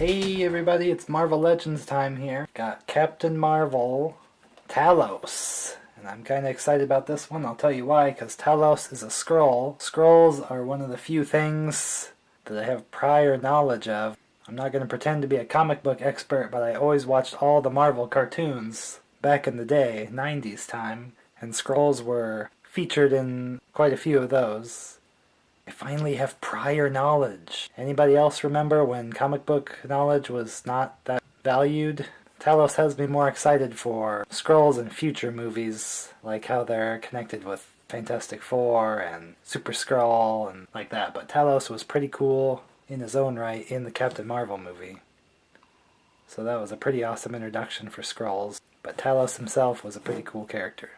Hey everybody, it's Marvel Legends time here. Got Captain Marvel, Talos. And I'm kind of excited about this one. I'll tell you why, because Talos is a Skrull. Skrulls are one of the few things that I have prior knowledge of. I'm not going to pretend to be a comic book expert, but I always watched all the Marvel cartoons back in the day, 90s time, and Skrulls were featured in quite a few of those. I finally have prior knowledge. Anybody else remember when comic book knowledge was not that valued? Talos has me more excited for Skrulls in future movies, like how they're connected with Fantastic Four and Super Skrull and like that. But Talos was pretty cool in his own right in the Captain Marvel movie. So that was a pretty awesome introduction for Skrulls. But Talos himself was a pretty cool character.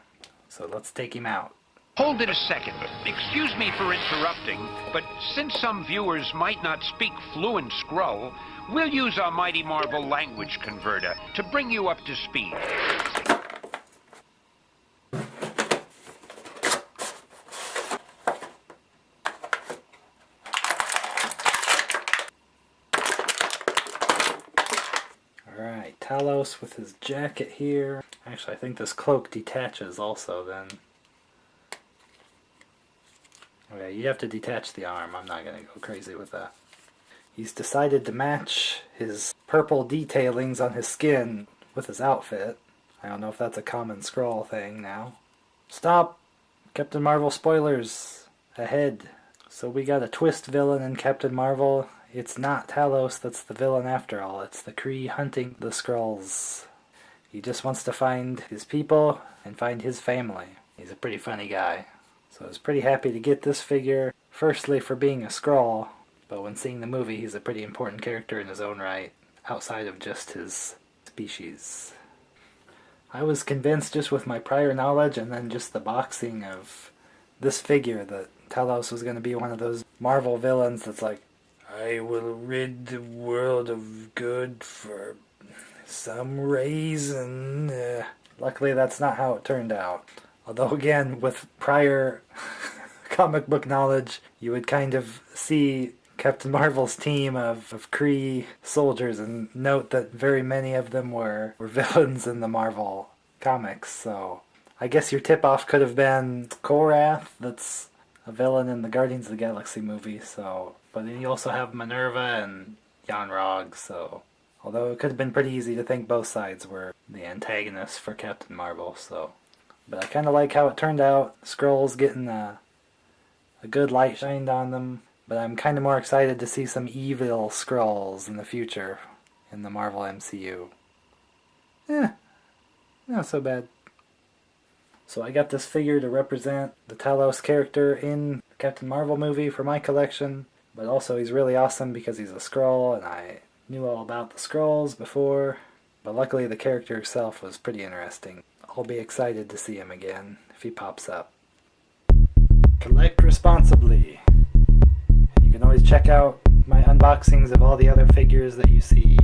So let's take him out. Hold it a second. Excuse me for interrupting, but since some viewers might not speak fluent Skrull, we'll use our Mighty Marvel language converter to bring you up to speed. Alright, Talos with his jacket here. Actually, I think this cloak detaches also then. Okay, you have to detach the arm. I'm not going to go crazy with that. He's decided to match his purple detailings on his skin with his outfit. I don't know if that's a common Skrull thing now. Stop! Captain Marvel spoilers ahead. So we got a twist villain in Captain Marvel. It's not Talos that's the villain after all. It's the Kree hunting the Skrulls. He just wants to find his people and find his family. He's a pretty funny guy. So I was pretty happy to get this figure, firstly for being a Skrull, but when seeing the movie he's a pretty important character in his own right, outside of just his species. I was convinced just with my prior knowledge and then just the boxing of this figure that Talos was going to be one of those Marvel villains that's like, I will rid the world of good for some reason. Luckily that's not how it turned out. Although again, with prior comic book knowledge, you would kind of see Captain Marvel's team of Kree soldiers and note that very many of them were villains in the Marvel comics. So I guess your tip-off could have been Korath, that's a villain in the Guardians of the Galaxy movie. So, but then you also have Minerva and Yon-Rogg, so although it could have been pretty easy to think both sides were the antagonists for Captain Marvel, so. But I kind of like how it turned out. Skrulls getting a good light shined on them. But I'm kind of more excited to see some evil Skrulls in the future in the Marvel MCU. Not so bad. So I got this figure to represent the Talos character in the Captain Marvel movie for my collection. But also he's really awesome because he's a Skrull, and I knew all about the Skrulls before. But luckily the character himself was pretty interesting. I'll be excited to see him again if he pops up. Collect responsibly. You can always check out my unboxings of all the other figures that you see.